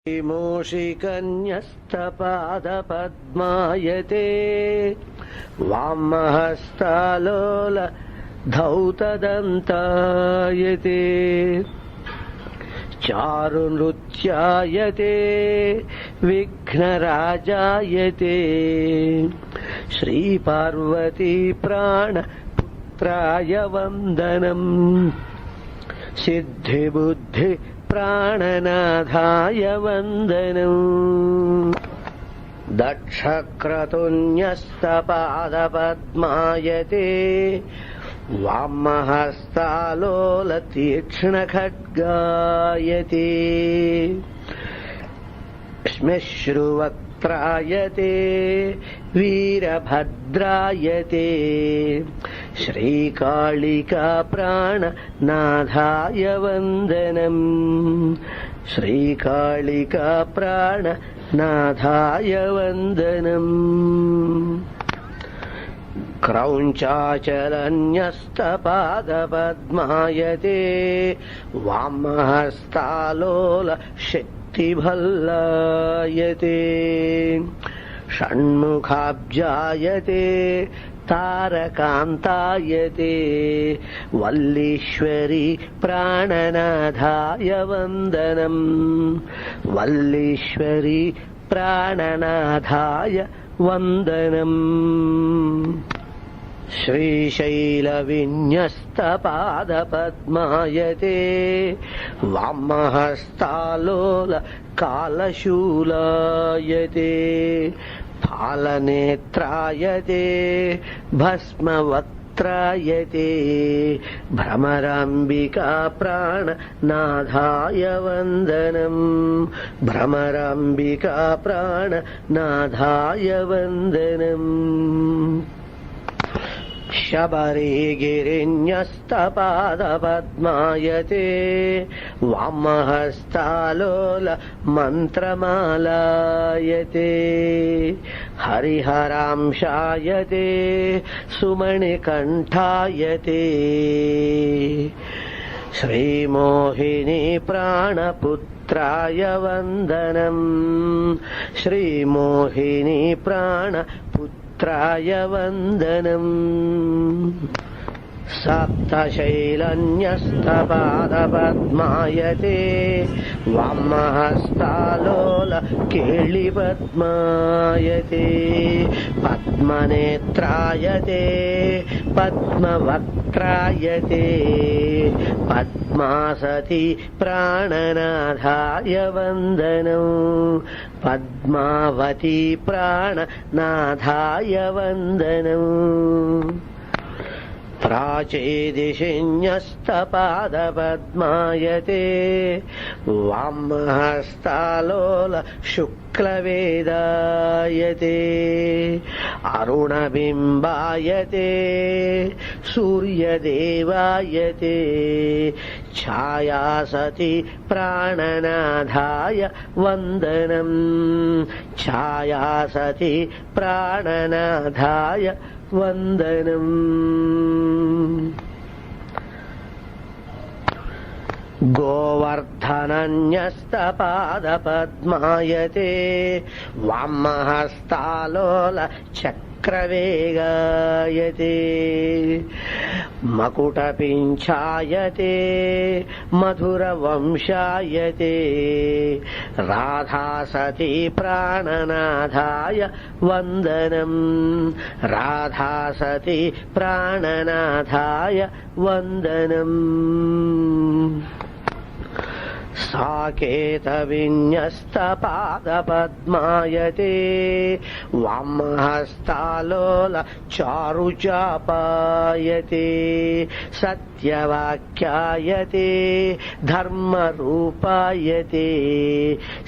मूषिकन्यस्तपादपद्मायते वामहस्तालोल धौतदन्तायते चारुनृत्यायते विघ्नराजायते श्रीपार्वती प्राणपुत्राय वन्दनम् सिद्धिबुद्धि प्राणनाथाय वन्दनम् दक्षक्रतुन्यस्तपादपद्मायते वामहस्तालोलतीक्ष्णखड्गायते श्मश्रुवक्त्रायते वीरभद्रायते श्रीकालिका प्राणनाथाय वन्दनम् श्रीकालिका प्राणनाथाय वन्दनम् क्रौञ्चाचलन्यस्तपादपद्मायते वामहस्तालोल शक्तिभल्लायते षण्मुखाब्जायते तारकान्तायते वल्लीश्वरी प्राणनाथाय वन्दनम् वल्लीश्वरी प्राणनाथाय वन्दनम् श्रीशैलविन्यस्तपादपद्मायते वामहस्तालोल कालशूलायते फालनेत्रायते भस्मवक्त्रायते भ्रमराम्बिका प्राणनाथाय वन्दनम् भ्रमराम्बिका प्राणनाथाय वन्दनम् शबरिगिरिन्यस्तपादपद्मायते वामहस्तालोल मन्त्रमालायते हरिहरांशायते सुमणिकण्ठायते श्रीमोहिनी प्राणपुत्राय वन्दनम् श्रीमोहिनी प्राणपुत्राय वन्दनम् सप्तशैलन्यस्तपादपद्मायते वामहस्तालोल केळिपद्मायते पद्मनेत्रायते पद्मवक्त्रायते पद्मासती प्राणनाथाय वन्दनम् पद्मावती प्राणनाथाय वन्दनम् प्राचेदिशिन्यस्तपादपद्मायते वामहस्तालोल शुक्लवेदायते अरुणबिम्बायते सूर्यदेवायते छायासती प्राणनाथाय वन्दनम् छायासती प्राणनाथाय वन्दनम् गोवर्धनन्यस्तपादपद्मायते वामहस्तालोल चक्रवेगायते मकुटपिञ्छायते मधुरवंशायते राधासती प्राणनाथाय वन्दनम् राधासती प्राणनाथाय वन्दनम् साकेतविन्यस्तपादपद्मायते वामहस्तालोल चारुचापायते सत्यवाक्यायते धर्मरूपायते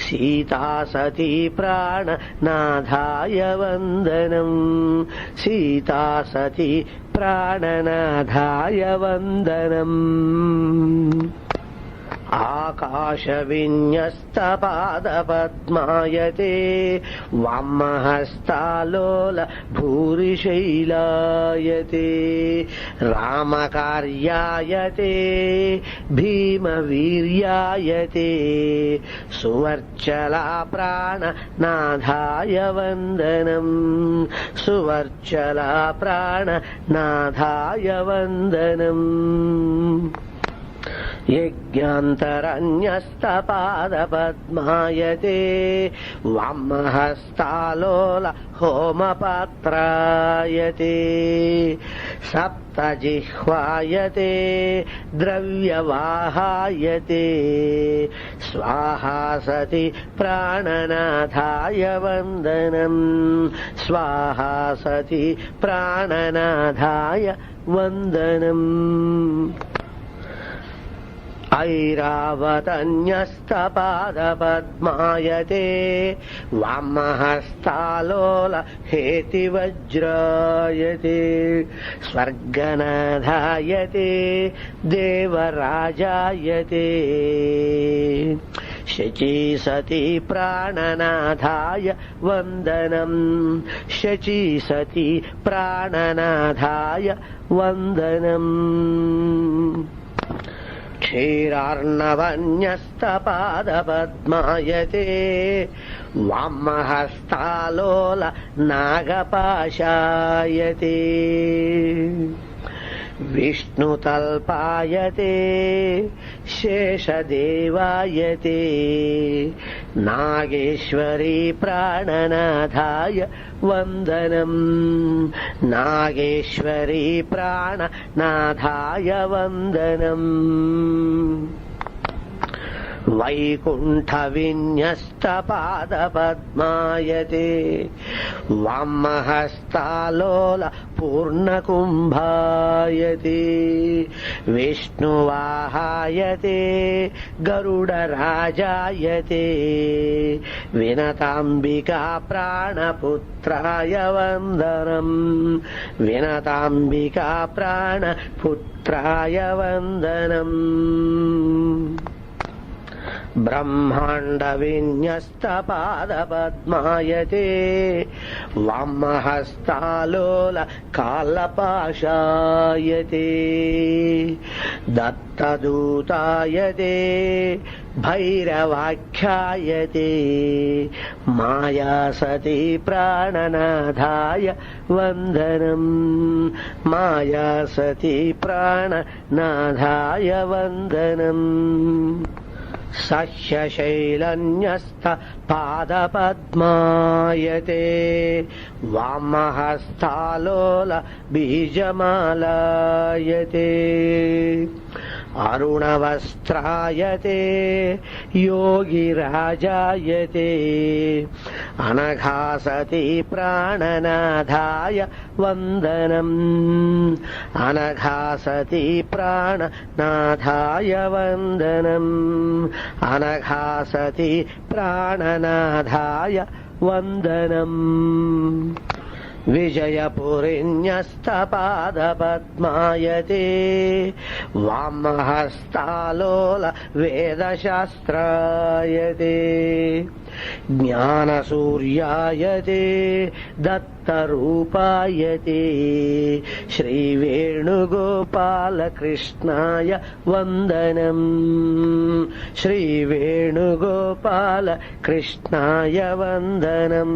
सीतासती प्राणनाथाय वन्दनम् सीतासती प्राणनाथाय वन्दनम् ఆకాశవిన్యస్తపాదపద్మాయతే వామహస్తాలోల భూరిశైలాయతే రామకార్యాయతే భీమవీర్యాయతే సువర్చలా ప్రాణనాథాయ వందనం సువర్చలా ప్రాణనాథాయ వందనం యజ్ఞాంతరణ్యస్తపాదపద్మాయతే వామహస్తాలోల హోమపాత్రాయతే సప్తజిహ్వాయతే ద్రవ్యవాహాయతే స్వాహా సతి ప్రాణనాథాయ వందనం స్వాహా సతి ప్రాణనాథాయ వందనం ఐరావతన్యస్తపాదపద్మాయతే వామహస్తాలోల హేతివజ్రాయతే స్వర్గనాథాయతే దేవరాజాయతే శచీసతి ప్రాణనాథాయ వందనం శచీసతి ప్రాణనాథాయ వందనం క్షీరార్ణవన్యస్తపాదపద్మాయతే వామహస్తాలోల నాగపాశాయతే విష్ణుతల్పాయతే శేషదేవాయతే నాగేశ్వరీ ప్రాణనాథాయ వందనం నాగేశ్వరీ ప్రాణనాథాయ వందనం వైకుంఠవిన్యస్తపాదపద్మాయతే వామహస్తాలోల పూర్ణకుంభాయతే విష్ణువాహాయతే గరుడరాజాయతే వినతాంబికా ప్రాణపుత్రాయ వందనం వినతాంబికా ప్రాణపుత్రాయ వందనం బ్రహ్మాండవిన్యస్తపాదపద్మాయతే వామహస్తాలోల కాలపాశాయతే దత్తదూతాయతే భైరవాఖ్యాయతే మాయాసతి ప్రాణనాథాయ వందనం మాయాసతి ప్రాణనాథాయ వందనం సహ్యశైలన్యస్తపాదపద్మాయతే వామహస్తాలోల బీజమాలాయతే అరుణవస్త్రాయతే యోగిరాజాయతే అనఘాసతి ప్రాణనాథాయ వందనం అనఘాసతి ప్రాణనాథాయ వందనం అనఘాసతి ప్రాణనాథాయ వందనం విజయపురిన్యస్తపాదపద్మాయతే వామహస్తాలోల వేదశాస్త్రాయతే జ్ఞానసూర్యాయతే దత్తరూపాయతే శ్రీవేణుగోపాలకృష్ణాయ వందనం శ్రీవేణుగోపాలకృష్ణాయ వందనం